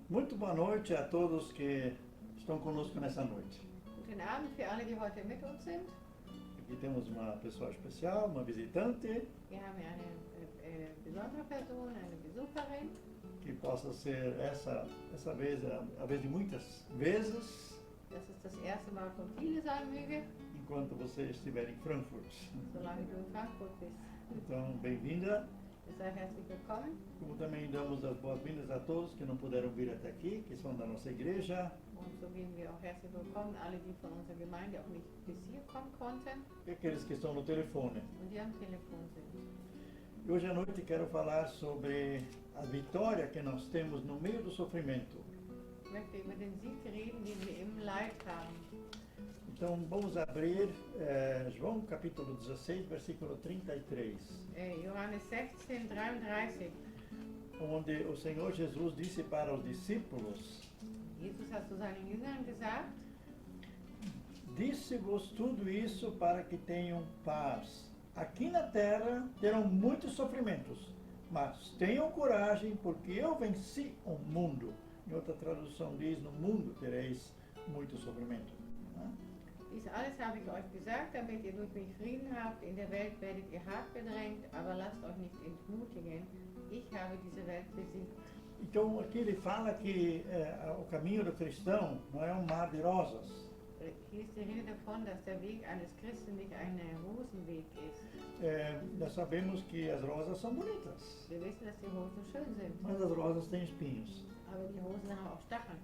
Muito boa noite a todos que estão conosco nessa noite. Guten Abend für alle, die heute mit uns sind. Aqui temos uma pessoa especial, uma visitante, Wir haben hier eine besondere Person, eine Besucherin. que possa ser essa vez a vez de muitas vezes, Das ist das erste Mal von viele sein möge, enquanto você estiver em Frankfurt. solange du in Frankfurt bist. Então, bem-vinda. Sei herzlich willkommen. Como também damos as boas-vindas a todos que não puderam vir até aqui, que são da nossa igreja, Und so geben wir auch herzlich willkommen alle, die von unserer Gemeinde auch nicht bis hier kommen konnten e aqueles que estão no telefone. und die am Telefon sind. E hoje à noite quero falar sobre a vitória que nós temos no meio do sofrimento. Ich möchte über den Sieg reden, den wir im Leid haben. Então vamos abrir João capítulo 16, versículo 33, Johannes 16, 33. onde o Senhor Jesus disse para os discípulos: Jesus hat zu seinen Jüngern gesagt, Disse-vos tudo isso para que tenham paz. Aqui na terra terão muitos sofrimentos, mas tenham coragem, porque eu venci o mundo. Em outra tradução diz: no mundo tereis muito sofrimento. Né? dies alles habe ich euch gesagt, damit ihr durch mich Frieden habt. In der Welt werdet ihr hart bedrängt, aber lasst euch nicht entmutigen. Ich habe diese Welt besiegt. Então aqui ele fala que o caminho do cristão não é um mar de rosas. Hier ist die Rede davon, dass der Weg eines Christen nicht ein Rosenweg ist. Nós sabemos que as rosas são bonitas, Wir wissen, dass die Rosen schön sind, mas as rosas têm espinhos. aber die Rosen haben auch Stacheln.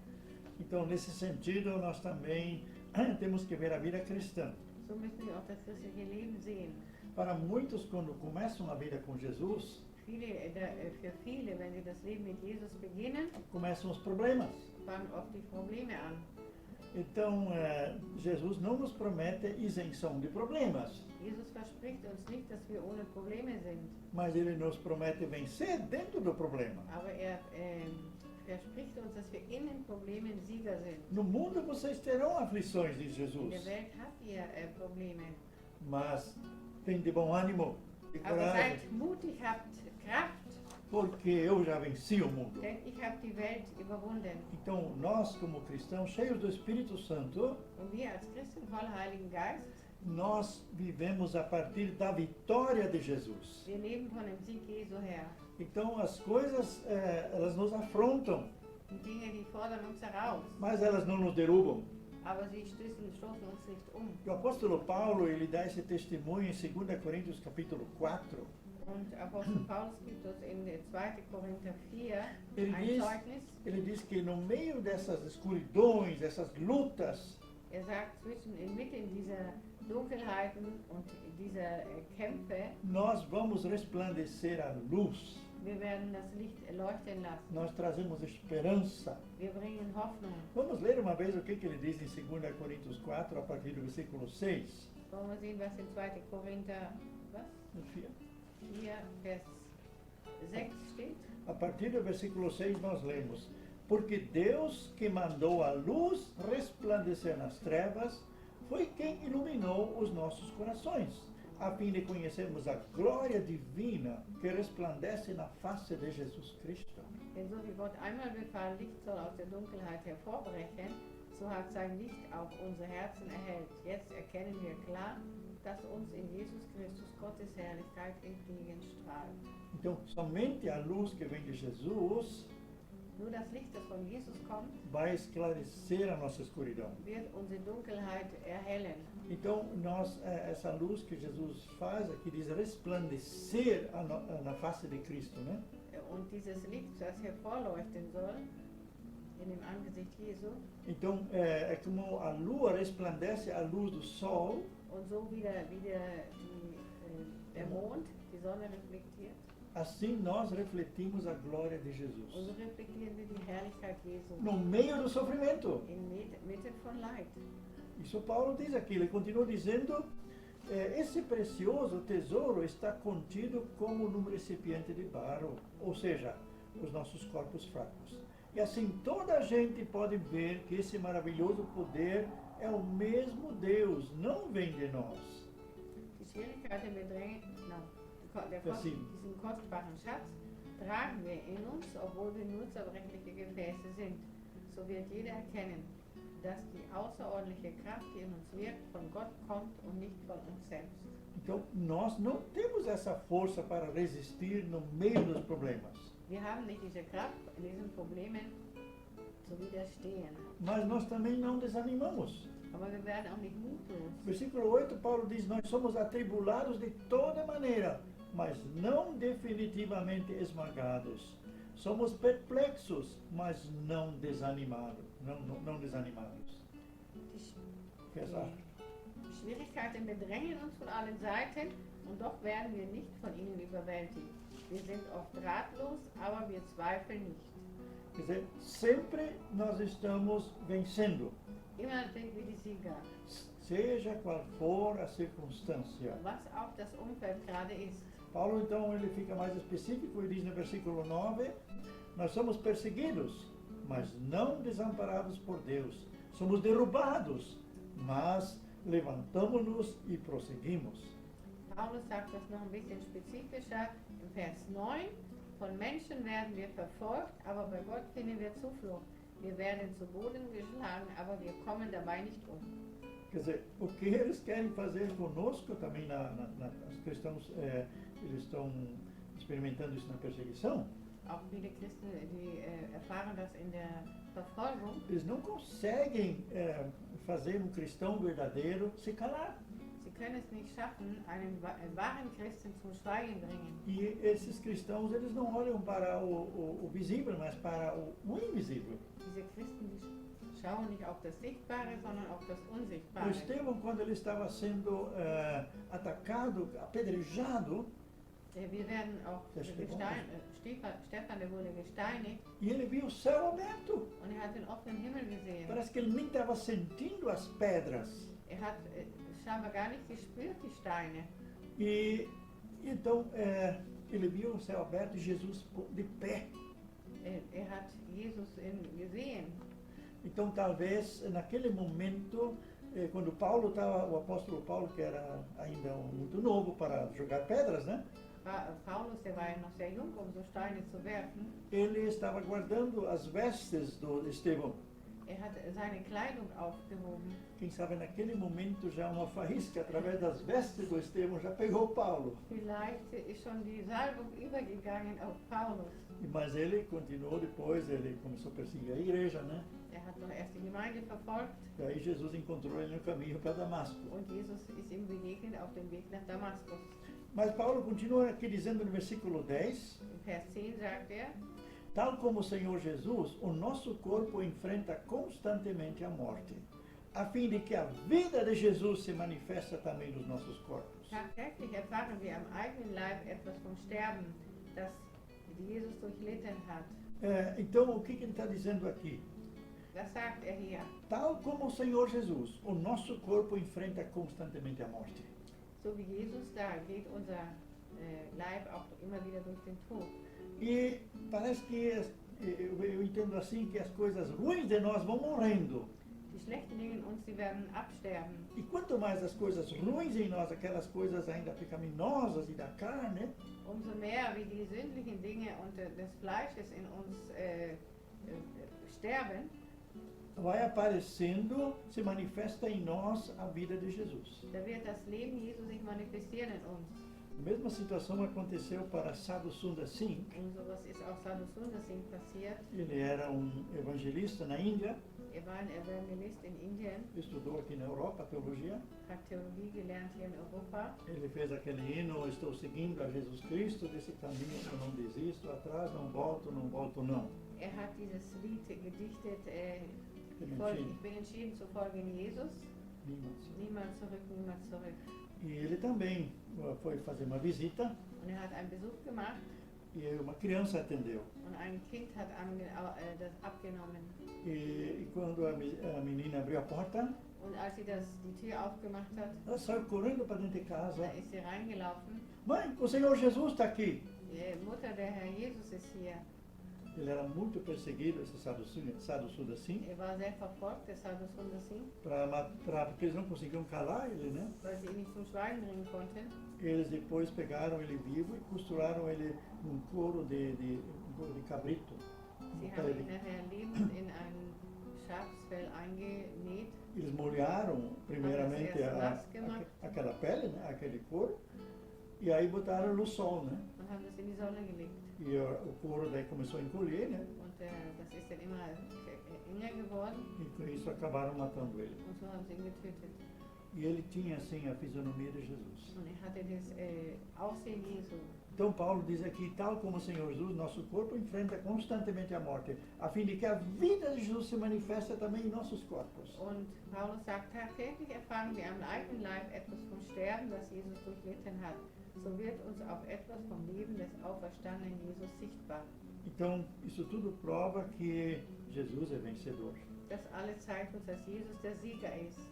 Então, nesse sentido, nós também temos que ver a vida cristã. So müssen wir auch das christliche Leben sehen. Para muitos, quando começam a vida com Jesus, Für viele, wenn sie das Leben mit Jesus beginnen, começam os problemas. fangen oft die Probleme an. Então, Jesus não nos promete isenção de problemas, Jesus verspricht uns nicht, dass wir ohne Probleme sind, mas Ele nos promete vencer dentro do problema. aber er verspricht uns, dass wir in den Problemen Sieger sind. No mundo vocês terão aflições, diz In Jesus, der Welt habt ihr Probleme, mas tem de bom ânimo e aber coragem, seid mutig, habt Kraft, porque eu já venci o mundo. denn ich habe die Welt überwunden. Então, nós como cristãos, cheios do Espírito Santo, Und wir als Christen voller Heiligen Geist, nós vivemos a partir da vitória de Jesus. wir leben von dem Sieg Jesu her. Então, as coisas, elas nos afrontam, Die Dinge, die fordern uns heraus, mas elas não nos derrubam. aber sie stoßen uns nicht um. O apóstolo Paulo, ele dá esse testemunho em 2 Coríntios capítulo 4. Und Apostel Paulus gibt uns in 2. Korinther 4 Ele ein diz, Zeugnis. ele diz que no meio dessas escuridões, dessas lutas, Sagt, inmitten dieser Dunkelheiten und dieser Kämpfe, nós vamos resplandecer a luz. wir werden das Licht leuchten lassen. Nós trazemos esperança. Wir bringen Hoffnung. Vamos ler uma vez o que ele diz em 2 Coríntios 4, a partir do versículo 6. Wollen wir sehen, was in 2. Korinther 4, Vers 6 steht? A partir do versículo 6 nós lemos: Porque Deus que mandou a luz resplandecer nas trevas, foi quem iluminou os nossos corações, a fim de conhecermos a glória divina que resplandece na face de Jesus Cristo. Denn so wie Gott einmal befahl, Licht soll aus der Dunkelheit hervorbrechen, so hat sein Licht auch unsere Herzen erhellt. Jetzt erkennen wir klar, dass uns in Jesus Christus Gottes Herrlichkeit entgegenstrahlt. Então, somente a luz que vem de Jesus Nur das Licht, das von Jesus kommt, vai esclarecer a nossa escuridão. wird unsere Dunkelheit erhellen. Então, essa luz que Jesus faz aqui diz resplandecer na face de Cristo, né? Und dieses Licht, das hervorleuchten soll, in dem Angesicht Jesu, Então, é como a lua resplandece a luz do sol, und so wie der Mond die Sonne reflektiert, assim nós refletimos a glória de und Jesus. so reflektieren wir die Herrlichkeit Jesu No meio do sofrimento. inmitten von Leid. Isso Paulo diz aqui, ele continua dizendo, esse precioso tesouro está contido como num recipiente de barro, ou seja, os nossos corpos fracos. E assim toda a gente pode ver que esse maravilhoso poder é o mesmo Deus, não vem de nós. Die Schwierigkeiten bedrängen, der Versiegen. diesen kostbaren Schatz, tragen wir in uns, obwohl wir nur zerbrechliche Gefäße sind. So wird jeder erkennen, dass die außerordentliche Kraft, die in uns wirkt, von Gott kommt und nicht von uns selbst. Então, nós não temos essa força para resistir no meio dos problemas. Wir haben nicht diese Kraft, in diesen Problemen zu widerstehen. Mas nós também não desanimamos. Aber wir werden auch nicht mutlos. Versículo 8, Paulo diz: nós somos atribulados de toda maneira, mas não definitivamente esmagados. Somos perplexos, mas não desanimados. Não desanimados. Vers 8. Die Schwierigkeiten bedrängen uns von allen Seiten und doch werden wir nicht von ihnen überwältigt. Wir sind oft ratlos, aber wir zweifeln nicht. Quer dizer, sempre nós estamos vencendo, Immer sind wir die Sieger, seja qual for a circunstância. was auch das Umfeld gerade ist. Paulo então ele fica mais específico e diz no versículo 9: nós somos perseguidos, mas não desamparados por Deus. Somos derrubados, mas levantamos-nos e prosseguimos. Paulus sagt das noch ein bisschen spezifischer im Vers 9. Von Menschen werden wir verfolgt, aber bei Gott finden wir Zuflucht. Wir werden zu Boden geschlagen, aber wir kommen dabei nicht um. Quer dizer, o que eles querem fazer conosco também, os cristãos, eles estão experimentando isso na perseguição. Auch viele Christen, die erfahren das in der Verfolgung. Eles não conseguem fazer cristão verdadeiro se calar. Sie können es nicht schaffen, einen wahren Christen zum Schweigen bringen. E esses cristãos, eles não olham para o visível, mas para o invisível. Diese Christen, die schauen nicht auf das Sichtbare, sondern auf das O Unsichtbare. Estevão, quando ele estava sendo atacado, apedrejado, Wir werden auch Stefan, der wurde gesteinigt e ele viu o céu aberto. und er hat den offenen Himmel gesehen. Parece que ele nem estava sentindo as pedras. Er hat scheinbar gar nicht gespürt, die Steine. E então ele viu o céu aberto e Jesus de pé. Er hat Jesus gesehen. Então talvez naquele momento, quando Paulo estava, o apóstolo Paulo, que era ainda muito novo para jogar pedras, né? Paulus, der war ja noch sehr jung, um so Steine zu werfen. Ele estava guardando as vestes do Estevão. Er hat seine Kleidung aufgehoben. Quem sabe naquele momento já uma faísca através das vestes do Estevão já pegou Paulo. Vielleicht ist schon die Salbung übergegangen auf Paulus. Mas ele continuou depois, ele começou a perseguir a igreja, né? Er hat noch erst die Gemeinde verfolgt E aí Jesus encontrou ele no caminho para Damasco. und Jesus ist ihm begegnet auf dem Weg nach Damaskus. Mas Paulo continua aqui dizendo no versículo 10, Im Vers 10 sagt er, tal como o Senhor Jesus, o nosso corpo enfrenta constantemente a morte, a fim de que a vida de Jesus se manifesta também nos nossos corpos. tagtäglich erfahren wir am eigenen Leib etwas vom Sterben, das Jesus durchlitten hat. Então, o que ele está dizendo aqui? Was sagt er hier? Tal como o Senhor Jesus, o nosso corpo enfrenta constantemente a morte. So wie Jesus, da geht unser Leib auch immer wieder durch den Tod. E parece que, eu entendo assim, que as coisas ruins de nós vão morrendo. Die schlechten Dinge in uns, die werden absterben. E quanto mais as coisas ruins em nós, aquelas coisas ainda pecaminosas e da carne, Umso mehr wie die sündlichen Dinge und des Fleisches in uns sterben, vai aparecendo, se manifesta em nós a vida de Jesus. da wird das Leben Jesu sich manifestieren in uns. A mesma situação aconteceu para Sadhu Sundar Singh. Und sowas ist auch Sadhu Sundar Singh passiert. Ele era evangelista na Índia, Er war ein Evangelist in Indien, estudou aqui na Europa teologia. hat Theologie gelernt hier in Europa. Ele fez aquele hino, estou seguindo a Jesus Cristo, desse caminho eu não desisto, atrás não volto não. Er hat dieses Lied gedichtet, Entschieden. ich bin entschieden zu folgen Jesus, niemand zurück. E ele também foi fazer uma visita Und er hat einen Besuch gemacht e uma criança atendeu. und ein Kind hat das abgenommen. E quando a menina abriu a porta, Und als sie die Tür aufgemacht hat, ela saiu correndo para dentro de casa. da ist sie reingelaufen. Mãe, o Senhor Jesus está aqui. Die Mutter, der Herr Jesus ist hier. Ele era muito perseguido, esse saduceu assim, Er war sehr verfolgt, das hat uns assim, porque eles não conseguiam calar ele, né? weil sie ihn nicht zum Schweigen bringen konnten. Eles depois pegaram ele vivo e costuraram ele num couro de cabrito. Sie haben ihn nachher lebend in ein Schafsfell eingenäht. Eles molharam primeiramente aquela pele, né? Aquele couro, e aí botaram no sol, né? Und haben das in die Sonne gelegt. E o couro daí começou a encolher, né? Und das ist dann immer enger geworden E com isso acabaram matando ele. und so haben sie ihn getötet. E ele tinha assim a fisionomia de Jesus. Und er hatte das Aussehen Jesu. Então Paulo diz aqui, tal como o Senhor Jesus, nosso corpo enfrenta constantemente a morte, a fim de que a vida de Jesus se manifeste também em nossos corpos. Und Paulus sagt, tagtäglich erfahren wir am eigenen Leib etwas vom Sterben, das Jesus durchlitten hat. So wird uns auch etwas vom Leben des auferstandenen Jesus sichtbar. Então, isso tudo prova que Jesus é vencedor. Das alles zeigt uns, dass Jesus der Sieger ist.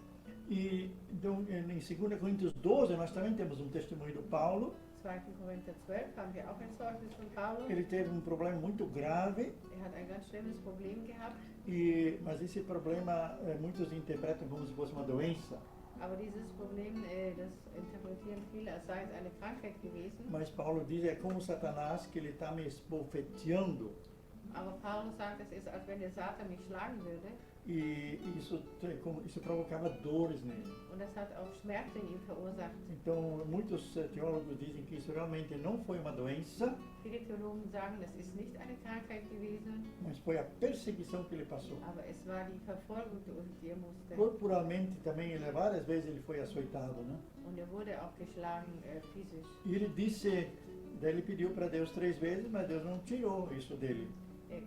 E então, em 2 Coríntios 12, nós também temos um testemunho do Paulo. 2. Korinther 12 haben wir auch ein Zeugnis von Paulus. Ele teve um problema muito grave, Er hat ein ganz schlimmes Problem gehabt, mas esse problema muitos interpretam como se fosse uma doença. aber dieses Problem, das interpretieren viele, als sei es eine Krankheit gewesen. Mas Paulo diz, é como Satanás que ele está me esbofeteando. Aber Paulus sagt, es ist, als wenn der Satan mich schlagen würde. E isso provocava dores nele. Und das hat auch Schmerzen in ihm verursacht. Então, muitos teólogos dizem que isso realmente não foi uma doença, Viele Theologen sagen, das ist nicht eine Krankheit gewesen, mas foi a perseguição que ele passou. aber es war die Verfolgung, durch die er musste. Corporalmente também, várias vezes ele foi açoitado, né? Und er wurde auch geschlagen physisch. E ele disse, daí ele pediu para Deus 3 vezes, mas Deus não tirou isso dele.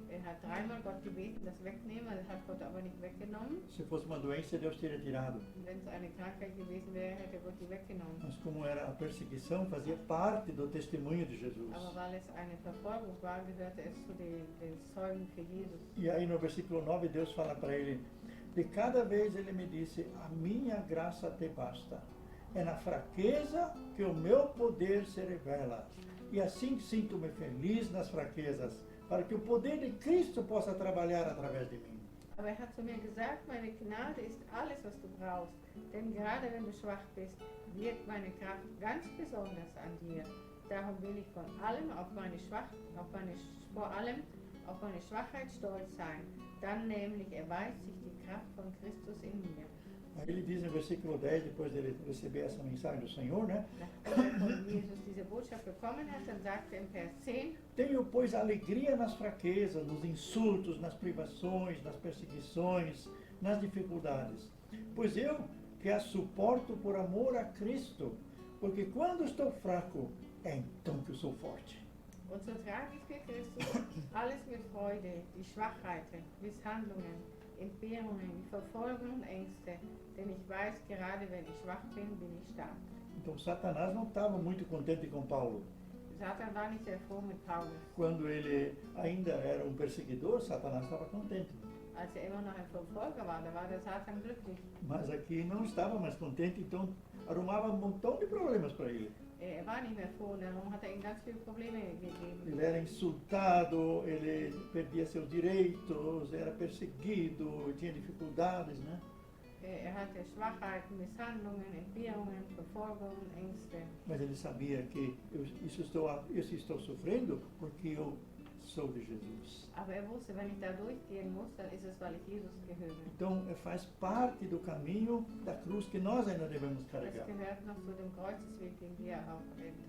Er hat dreimal Gott gebeten, das wegnehmen, das hat Gott aber nicht weggenommen. Se fosse uma doença, Deus teria tirado. Wenn es eine Krankheit gewesen wäre, hätte Gott die weggenommen. Mas como era a perseguição, fazia parte do testemunho de Jesus. Aber weil es eine Verfolgung war, gehörte es zu den Zeugen für Jesus. E aí no versículo 9, Deus fala para ele, de cada vez ele me disse, a minha graça te basta. É na fraqueza que o meu poder se revela. E assim sinto-me feliz nas fraquezas, para que o poder de Cristo possa trabalhar através de mim. Aber er hat zu mir gesagt, meine Gnade ist alles, was du brauchst. Denn gerade wenn du schwach bist, wirkt meine Kraft ganz besonders an dir. Darum will ich vor allem auf meine Schwachheit stolz sein. Dann nämlich erweist sich die Kraft von Christus in mir. Aí ele diz no versículo 10, depois de ele receber essa mensagem do Senhor, né? Nachdem er von Jesus diese Botschaft bekommen hat, dann sagt er im Vers 10, Tenho, pois, alegria nas fraquezas, nos insultos, nas privações, nas perseguições, nas dificuldades. Pois eu que as suporto por amor a Cristo, porque quando estou fraco, é então que eu sou forte. und so trage ich für Christus alles mit Freude, die Schwachheiten, Misshandlungen, Entbehrungen, die Verfolgung und Ängste, denn ich weiß, gerade wenn ich schwach bin, bin ich stark. Então Satanás não estava muito contente com Paulo. Satan war nicht sehr froh mit Paulus. Quando ele ainda era um perseguidor, Satanás estava contente. Als er immer noch ein Verfolger war, da war der Satan glücklich. Mas aqui não estava mais contente, então arrumava um montão de problemas para ele. Er war nicht mehr froh, darum hat er ihm ganz viele Probleme gegeben. Ele era insultado, ele perdia seus direitos, era perseguido, tinha dificuldades, né? Er hatte Schwachheiten, Misshandlungen, Entbehrungen, Verfolgungen, Ängste. Mas ele sabia que isso estou sofrendo porque eu sou de Jesus. Aber er wusste, wenn ich da durchgehen muss, dann ist es, weil ich Jesus gehöre. Então faz parte do caminho da cruz que nós ainda devemos Das carregar. gehört noch zu dem Kreuzesweg, den wir auch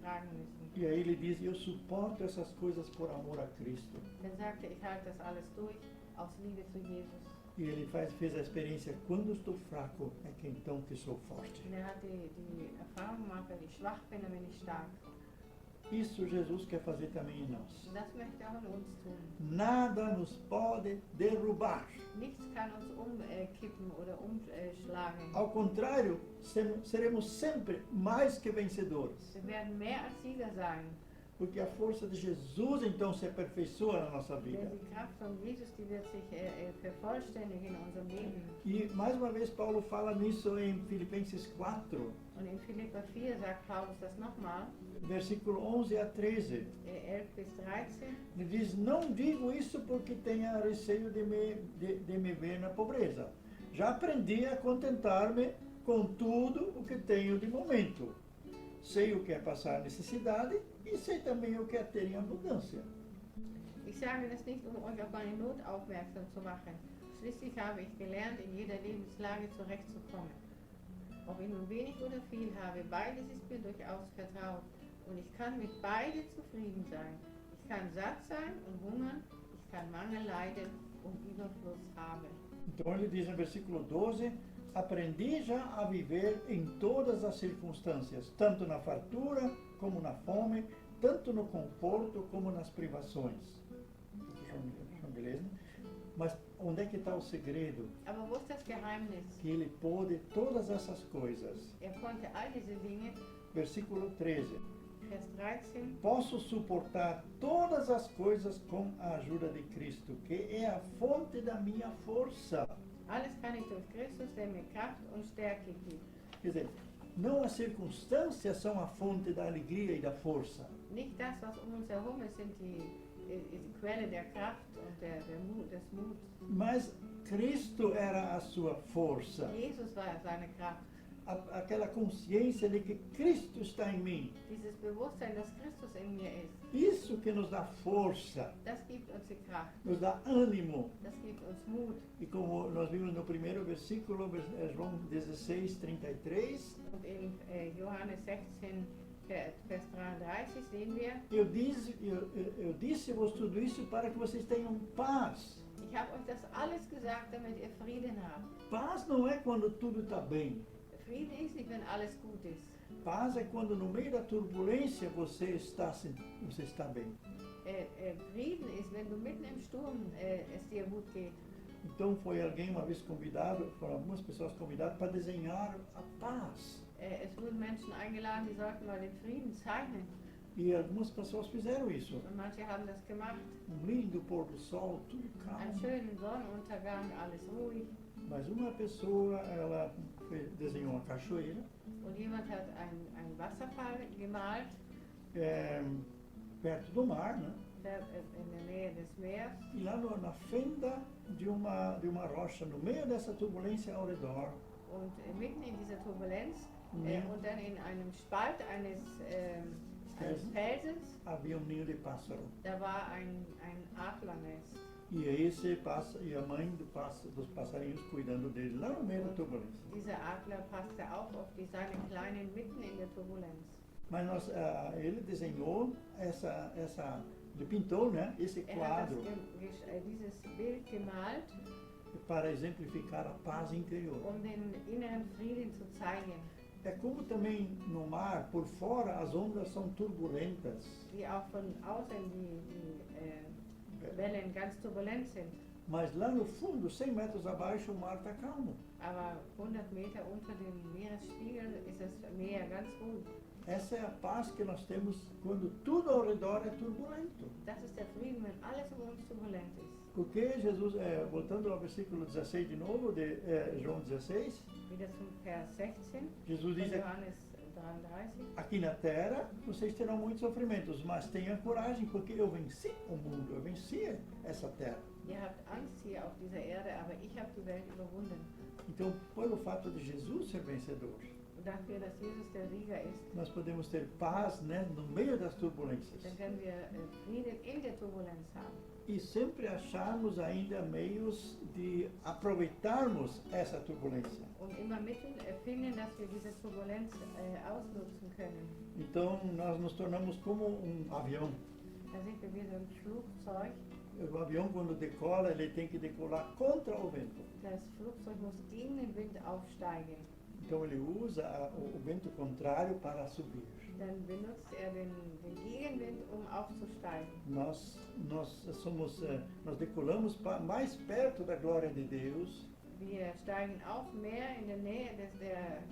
tragen müssen. E aí ele diz, eu suporto essas coisas por amor a Cristo. Dann sagte er, ich halte das alles durch, aus Liebe zu Jesus. E ele fez a experiência, quando estou fraco, é que então que sou forte. Und er hat die Erfahrung gemacht, wenn ich schwach bin, dann bin ich stark. Isso Jesus quer fazer também em nós. Und das möchte er auch in uns tun. Nada nos pode derrubar. Nichts kann uns umkippen oder umschlagen. Ao contrário, seremos sempre mais que vencedores. Wir werden mehr als Sieger sein. Porque a força de Jesus então se aperfeiçoa na nossa vida. Denn die Kraft von Jesus, die wird sich vervollständigen in unserem Leben. E mais uma vez Paulo fala nisso em Filipenses 4, Und in Philipper 4 sagt Paulus das nochmal, versículo 11 a 13. 11 bis 13. Ele diz, não digo isso porque tenha receio de me ver na pobreza. Já aprendi a contentar-me com tudo o que tenho de momento. Sei o que é passar necessidade e sei também o que é ter em abundância. Ich sage das nicht, um euch auf meine Not aufmerksam zu machen. Schließlich habe ich gelernt, in jeder Lebenslage zurechtzukommen. Ob ich nun wenig oder viel habe, beides ist mir durchaus vertraut. Und ich kann mit beiden zufrieden sein. Ich kann satt sein und hungern, ich kann Mangel leiden und Überfluss haben. Então ele diz no versículo 12, aprendi já a viver em todas as circunstâncias, tanto na fartura como na fome, tanto no conforto como nas privações. Beleza? Mas onde é que está o segredo? Aber wo ist das Geheimnis? Que ele pôde todas essas coisas. Konnte all diese Dinge, Versículo 13. Vers 13, Posso suportar todas as coisas com a ajuda de Cristo, que é a fonte da minha força. alles kann ich durch Christus, der mir Kraft und Stärke gibt. Quer dizer, não as circunstâncias são a fonte da alegria e da força. Nicht das, was um uns herum ist, sind die Quelle der Kraft und des Muts. Mas Cristo era a sua força. Jesus war seine Kraft. Aquela consciência de que Cristo está em mim. Dieses Bewusstsein, dass Christus in mir ist, Isso que nos dá força, das gibt uns die Kraft, nos dá ânimo. das gibt uns Mut. E como nós vimos no primeiro versículo, João 16, 33, Und in Johannes 16, Vers 33 sehen wir, eu disse-vos tudo isso para que vocês tenham paz. ich habe euch das alles gesagt, damit ihr Frieden habt. Paz não é quando tudo está bem. Frieden ist nicht, wenn alles gut ist. Paz é quando no meio da turbulência você está bem. Frieden ist, wenn du mitten im Sturm es dir gut geht. Então foi alguém uma vez convidado, foram algumas pessoas convidadas para desenhar a paz. Es wurden Menschen eingeladen, die sollten mal den Frieden zeichnen. E algumas pessoas fizeram isso. Und manche haben das gemacht. Lindo pôr do sol, tudo Einen calmo. schönen Sonnenuntergang, alles ruhig. Mas uma pessoa, ela desenhou uma cachoeira, Und jemand hat einen Wasserfall gemalt, perto do mar, né? in der Nähe des Meeres. E lá na fenda de uma rocha, no meio dessa turbulência ao redor, Und mitten in dieser Turbulenz Ja. und dann in einem Spalt eines Felsens, havia um ninho de pássaro. da war ein Adlernest. E a mãe dos passarinhos cuidando dele, lá no meio da turbulência. Dieser Adler passte auf seine Kleinen mitten in der Turbulenz. Mas ele desenhou ele pintou, né, esse Er hat quadro dieses Bild gemalt, para exemplificar a paz interior. den inneren Frieden zu zeigen, É como também no mar, por fora, as ondas são turbulentas, wie auch von außen die Wellen ganz turbulent sind. mas lá no fundo, 100 metros abaixo, o mar está calmo. Aber 100 Meter unter dem Meeresspiegel ist das Meer ganz ruhig. Essa é a paz que nós temos quando tudo ao redor é turbulento. Das ist der Frieden, wenn alles um uns turbulent ist. Porque Jesus, voltando ao versículo 16 de novo, de João 16, Wieder zum Vers 16 Jesus von diz Johannes 33. aqui na terra vocês terão muitos sofrimentos, mas tenham coragem, porque eu venci o mundo, eu venci essa terra. Ihr habt Angst hier auf dieser Erde, aber ich habe die Welt überwunden. Então, pelo fato de Jesus ser vencedor, Und dafür, dass Jesus der Sieger ist, nós podemos ter paz, né, no meio das turbulências. dann können wir Frieden in der Turbulenz haben. E sempre acharmos ainda meios de aproveitarmos essa turbulência. Und immer Mittel finden, dass wir diese Turbulenz ausnutzen können. Então, nós nos tornamos como avião. Da sind wir wie so ein Flugzeug. O avião, quando decola, ele tem que decolar contra o vento. Das Flugzeug muss gegen den Wind aufsteigen. Então, ele usa o vento contrário para subir. Dann benutzt den Gegenwind, aufzusteigen. Nós decolamos mais perto da glória de Deus. Wir steigen auf mehr in der Nähe der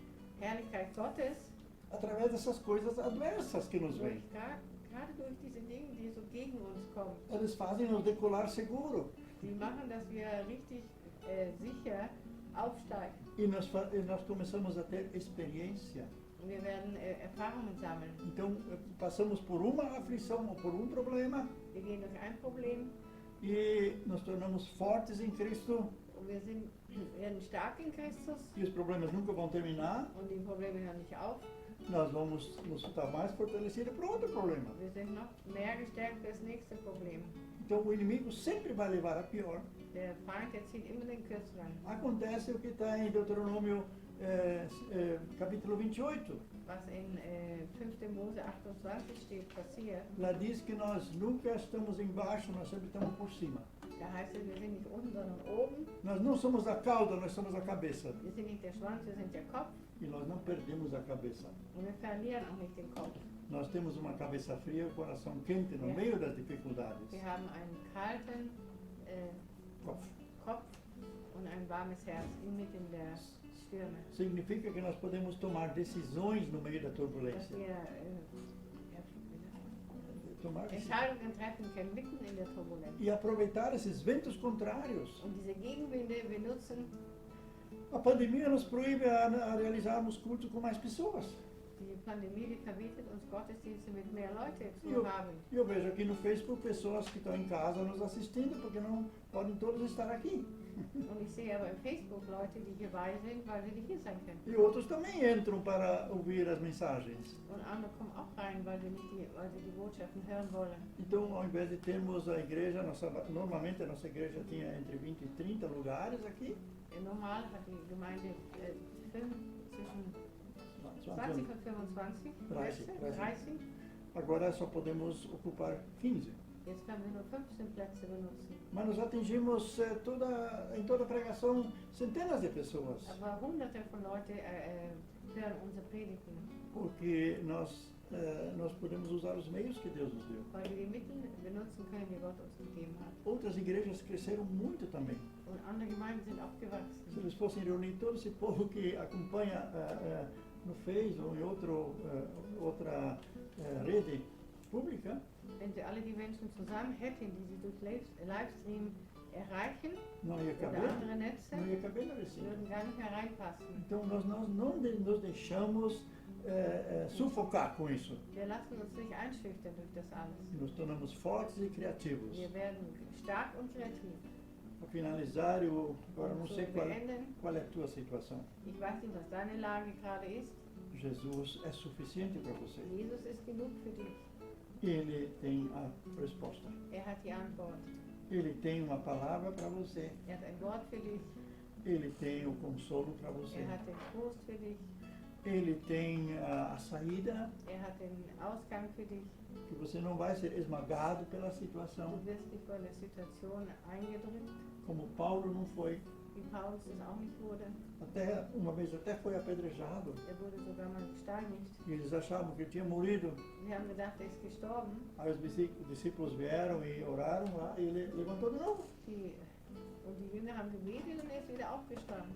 Herrlichkeit Gottes Através dessas coisas adversas que nos vêm. durch gerade durch diese Dinge, die so gegen uns kommen, eles fazem nos decolar seguro. die machen, dass wir richtig sicher aufsteigen. E nós começamos a ter experiência. Und wir werden Erfahrungen sammeln. Então, passamos por uma aflição ou por um problema Wir gehen durch ein Problem e nos tornamos fortes em Cristo. und wir werden stark in Christus E os problemas nunca vão terminar. und die Probleme hören nicht auf. Nós vamos nos estar mais fortalecidos para outro problema. Wir sind noch mehr gestärkt für das nächste Problem. Então, o inimigo sempre vai levar a pior. Der Feind, der zieht immer den Kürzeren. Acontece o que está em Deuteronômio capítulo 28. Was in 5. Mose 28 steht, passiert, Lá diz que nós nunca estamos embaixo, nós sempre estamos por cima. da heißt es, wir sind nicht unten, sondern oben. Nós não somos a cauda, nós somos a cabeça. Wir sind nicht der Schwanz, wir sind der Kopf. E nós não perdemos a cabeça. Und wir verlieren auch nicht den Kopf. Nós temos uma cabeça fria e o coração quente no meio das dificuldades. Wir haben einen kalten Kopf. Kopf und ein warmes Herz inmitten der Stürme. Significa que nós podemos tomar decisões no meio da Dass turbulência. wir Tomar Entscheidungen treffen können mitten in der Turbulenz. e aproveitar esses ventos contrários. Und diese Gegenwinde benutzen. A pandemia nos proíbe a realizarmos cultos com mais pessoas. Die Pandemie, die verbietet uns Gottesdienste mit mehr Leute zu E haben. eu vejo aqui no Facebook pessoas que estão em casa nos assistindo porque não podem todos estar aqui. Und ich sehe aber im Facebook Leute, die hier bei sind, weil sie nicht hier sein können. E outros também entram para ouvir as mensagens. Und andere kommen auch rein, weil sie die Botschaften hören wollen. Então, ao invés de termos a igreja, normalmente a nossa igreja tinha entre 20 e 30 lugares aqui. Normal hat die Gemeinde zwischen 20 und 25 Plätze, 30. Agora só podemos ocupar 15. Jetzt können wir nur 15 Plätze benutzen. Mas nós atingimos em toda a pregação centenas de pessoas. Aber hunderte von Leuten hören unsere Predigten, Porque nós podemos usar os meios que Deus nos deu. weil wir die Mittel benutzen können, die Gott uns gegeben hat. Outras igrejas cresceram muito também. Und andere Gemeinden sind auch Se gewachsen. eles fossem reunir todo esse povo que acompanha no Face ou em outra rede pública, Wenn sie alle die Menschen zusammen hätten, die sie durch Livestream erreichen, não ia oder caber, andere Netze, não ia caber na recinto. würden gar nicht hereinpassen. Então nós não nos deixamos sufocar com isso. Wir lassen uns nicht einschüchtern durch das alles. Nos tornamos fortes e criativos. Wir werden stark und kreativ. Para finalizar, eu agora não So sei beenden. qual é a tua situação. Ich weiß nicht, was deine Lage gerade ist. Jesus é suficiente para você. Jesus ist genug für dich. Ele tem a resposta. Er hat die Antwort. Ele tem uma palavra para você. Er hat ein Wort für dich. Ele tem o consolo para você. Er hat den Trost für dich. Ele tem a saída, Er hat den Ausgang für dich. que você não vai ser esmagado pela situação, Du wirst nicht von der Situation eingedrückt, como Paulo não foi. wie Paulus es auch nicht wurde. Uma vez até foi apedrejado. Er wurde sogar mal gesteinigt. E eles achavam que ele tinha morrido. Wir haben gedacht, er ist gestorben. Aí os discípulos vieram e oraram lá e ele levantou de novo. Und die Jünger haben gebetet und er ist wieder aufgestanden.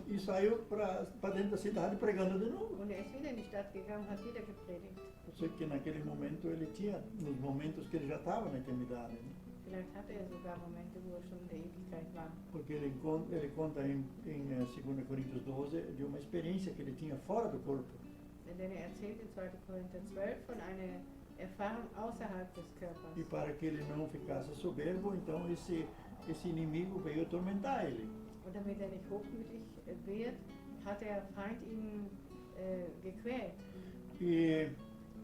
E saiu para dentro da cidade pregando de novo. Und er ist wieder in die Stadt gegangen und hat wieder gepredigt. Eu sei que naquele momento ele tinha, nos momentos que ele já estava na eternidade, né? Vielleicht hatte er sogar Momente, wo er schon in der Ewigkeit war. Porque ele conta em 2 Coríntios 12 de uma experiência que ele tinha fora do corpo. Denn er erzählt in 2. Korinther 12 von einer Erfahrung außerhalb des Körpers. E para que ele não ficasse soberbo, então esse inimigo veio atormentar ele. Und damit er nicht hochmütig wird, hat der Feind ihn gequält. E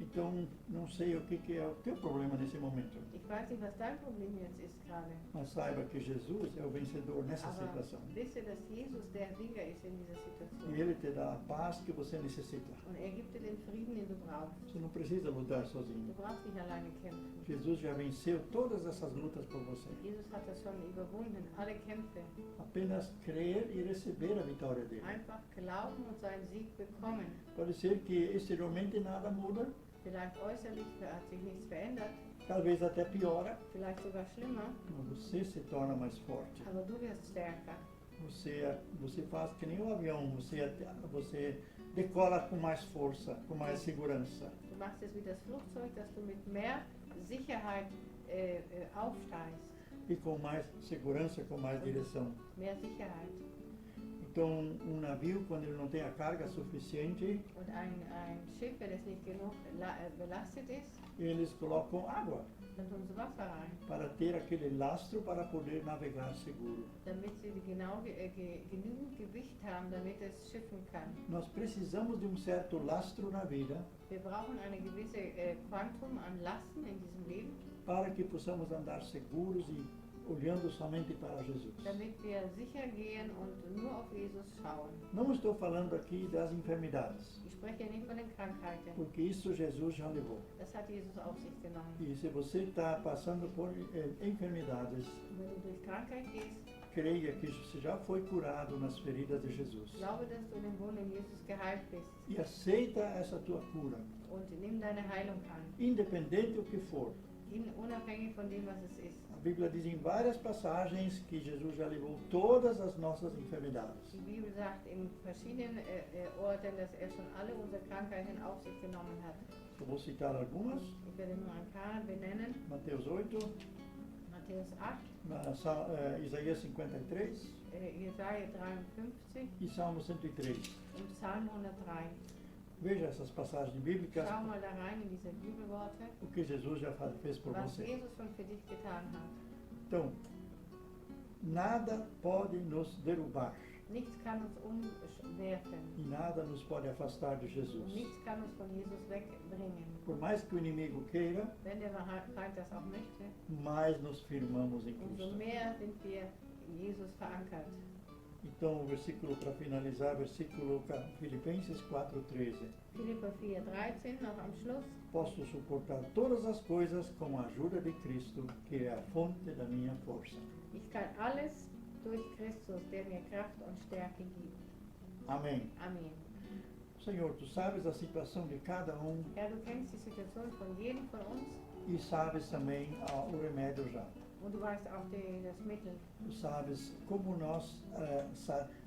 então não sei o que é o teu problema nesse momento. Ich weiß nicht, was dein Problem jetzt ist gerade. Mas saiba que Jesus é o vencedor nessa Aber situação. wisse, dass Jesus der Sieger ist in dieser Situation. E ele te dá a paz que você necessita. Und er gibt dir den Frieden, den du brauchst. Você não precisa lutar Du sozinho. brauchst nicht alleine kämpfen. Jesus já venceu todas essas lutas por você. Jesus hat das schon überwunden, alle Kämpfe. Apenas crer e receber a vitória dele. Einfach glauben und seinen Sieg bekommen. Pode ser que exteriormente nada muda, Vielleicht äußerlich hat sich nichts verändert, talvez até piora, vielleicht sogar schlimmer, mas você se torna mais forte. aber du wirst stärker. Você faz que nem um avião, você decola com mais força, com mais segurança. Du machst es wie das Flugzeug, dass du mit mehr Sicherheit aufsteigst. e com mais segurança, com mais direção. Mehr Sicherheit. Então, um navio, quando ele não tem a carga suficiente, Und ein Schiff, wenn es nicht genug belastet ist, eles colocam água dann tun sie Wasser rein, para ter aquele lastro para poder navegar seguro. damit sie genügend Gewicht haben, damit es schiffen kann. Nós precisamos de um certo lastro na vida Wir brauchen eine gewisse Quantum an Lasten in diesem Leben, para que possamos andar seguros e olhando somente para Jesus. damit wir sicher gehen und nur auf Jesus schauen. Não estou falando aqui das enfermidades, Ich spreche nicht von den Krankheiten. porque isso Jesus já levou. Das hat Jesus auf sich genommen. E se você está passando por enfermidades, Wenn du durch Krankheit gehst, creia que você já foi curado nas feridas de Jesus. glaube, dass du in den Wunden Jesus geheilt bist E aceita essa tua cura, und nimm deine Heilung an, independente do que for. unabhängig von dem, was es ist. A Bíblia diz em várias passagens que Jesus já levou todas as nossas enfermidades. Die Bibel sagt in verschiedenen Orten, dass er schon alle unsere Krankheiten auf sich genommen hat. Eu vou citar algumas. Ich werde nur ein paar benennen. Mateus 8, Matthäus 8, Isaías 53 Jesaja 53 e Salmo 103. und Psalm 103. Veja essas passagens bíblicas, Schau mal da rein in diese Bibelworte, o que Jesus já fez por was você. Jesus schon für dich getan hat. Então, nada pode nos derrubar Nichts kann uns umwerfen e nada nos pode afastar de und Jesus. nichts kann uns von Jesus wegbringen. Por mais que o inimigo queira, Wenn der Feind das auch möchte, mais nos firmamos em umso Cristo. mehr sind wir in Jesus verankert. Então, o versículo para finalizar, versículo Filipenses 4:13. Philipper 4,13 noch am Schluss. Posso suportar todas as coisas com a ajuda de Cristo, que é a fonte da minha força. Ich kann alles durch Christus, der mir Kraft und Stärke gibt. Amém. Amen. Senhor, tu sabes a situação de cada um Herr, du kennst die Situation von jedem von uns e sabes também o remédio já. und du weißt auch das Mittel. Tu sabes como nós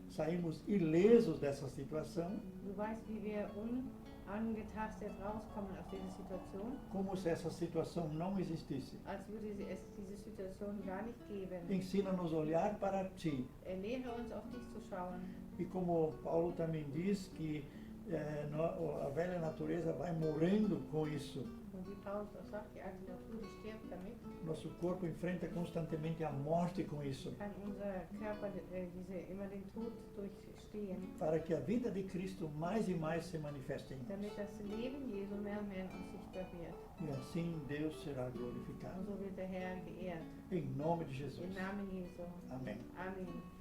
saímos ilesos dessa situação, Du weißt, wie wir unangetastet rauskommen aus dieser Situation, como se essa situação não existisse. als würde es diese Situation gar nicht geben. Ensina-nos a olhar para ti. Lehre uns auf dich zu schauen. E como Paulo também diz que a velha natureza vai morrendo com isso. Und wie Paulus auch sagt, die alte Natur, die stirbt damit, Nosso corpo enfrenta constantemente a morte com isso. kann unser Körper immer den Tod durchstehen, Para que a vida de Cristo mais e mais se manifeste em nós. damit das Leben Jesu mehr und mehr in uns sichtbar wird. E assim Deus será Und glorificado. so wird der Herr geehrt. Em nome de Jesus. Im Namen Jesu. Amém. Amen.